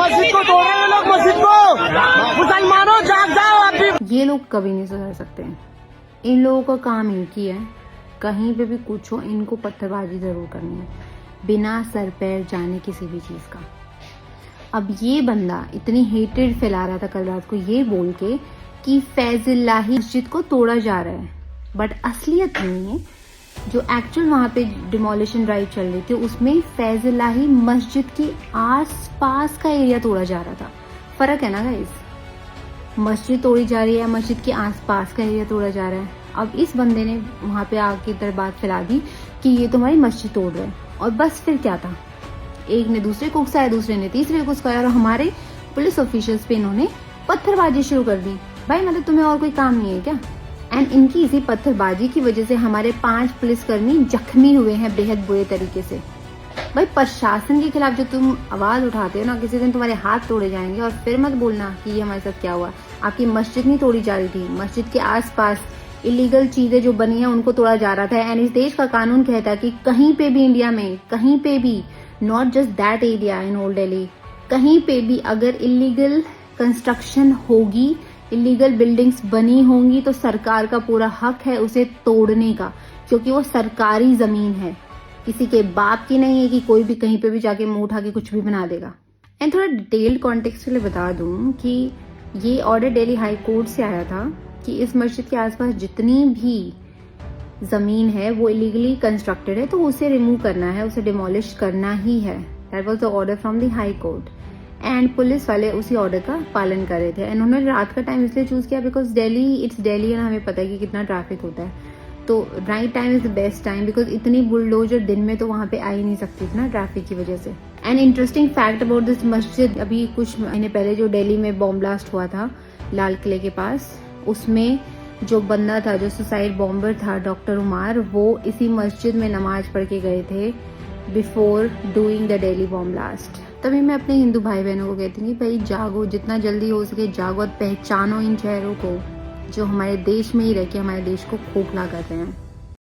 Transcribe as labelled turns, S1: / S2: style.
S1: मस्जिद को तोड़ रहे हैं लोग, मस्जिद को। मुसलमानों जाग जाओ आप भी।
S2: ये लोग कभी नहीं सुधर सकते हैं। इन लोगों का काम एक ही है, कहीं पे भी कुछ हो इनको पत्थरबाजी जरूर करनी है, बिना सर पैर जाने किसी भी चीज का। अब ये बंदा इतनी हेटेड फैला रहा था कल रात को ये बोल के कि फैजुल्लाही मस्जिद को तोड़ा जा रहा है, बट असलियत नहीं है। जो एक्चुअल वहां पे डिमोलिशन ड्राइव चल रही थी उसमें फैजुल्लाही मस्जिद के आस पास का एरिया तोड़ा जा रहा था। फर्क है ना गाइस, मस्जिद तोड़ी जा रही है, मस्जिद के आसपास का एरिया तोड़ा जा रहा है। अब इस बंदे ने वहां पे आके इधर बात फैला दी कि ये तुम्हारी मस्जिद तोड़ रहे हैं, और बस फिर क्या था, एक ने दूसरे को उकसाया, दूसरे ने तीसरे को उकसाया, और हमारे पुलिस ऑफिशियल्स पे इन्होंने पत्थरबाजी शुरू कर दी। भाई मतलब तुम्हें और कोई काम नहीं है क्या? एंड इनकी इसी पत्थरबाजी की वजह से हमारे 5 पुलिसकर्मी जख्मी हुए हैं बेहद बुरे तरीके से। भाई प्रशासन के खिलाफ जो तुम आवाज उठाते हो ना, किसी दिन तुम्हारे हाथ तोड़े जाएंगे। और फिर मत बोलना कि ये हमारे साथ क्या हुआ। आपकी मस्जिद नहीं तोड़ी जा रही थी, मस्जिद के आसपास इलीगल चीजें जो बनी है उनको तोड़ा जा रहा था। एंड इस देश का कानून कहता है कि कहीं पे भी इंडिया में, कहीं पे भी, not just that area in old Delhi, कहीं पे भी अगर इलीगल कंस्ट्रक्शन होगी, इलीगल बिल्डिंग्स बनी होंगी, तो सरकार का पूरा हक है उसे तोड़ने का, क्योंकि वो सरकारी जमीन है, किसी के बाप की नहीं है कि कोई भी कहीं पे भी जाके मुंह उठा के कुछ भी बना देगा। एंड थोड़ा डिटेल्ड कॉन्टेक्स्ट के लिए बता दूं कि ये ऑर्डर दिल्ली हाई कोर्ट से आया था कि इस मस्जिद के आसपास जितनी भी जमीन है वो इलीगली कंस्ट्रक्टेड है, तो उसे रिमूव करना है, उसे डिमोलिश करना ही है। That was the order from the high court. And police वाले उसी ऑर्डर का पालन कर रहे थे। इन्होंने रात का टाइम इसलिए चूज किया because Delhi, it's Delhi and हमें पता है कि कितना ट्रैफिक होता है, तो night time is the best time, because इतनी बुलडोजर दिन में तो वहां पे आ ही नहीं सकती थी ना ट्रैफिक की वजह से। And interesting fact about this मस्जिद, अभी कुछ महीने पहले जो दिल्ली में बॉम्ब ब्लास्ट हुआ था लाल किले के पास, उसमें जो बंदा था, जो सुसाइड बॉम्बर था, डॉक्टर उमार, वो इसी मस्जिद में नमाज पढ़ के गए थे before doing the Delhi bomb blast. तभी मैं अपने हिंदू भाई बहनों को कहती हूँ भाई जागो, जितना जल्दी हो सके जागो और पहचानो इन चेहरों को जो हमारे देश में ही रह के हमारे देश को खोखला कर रहे हैं।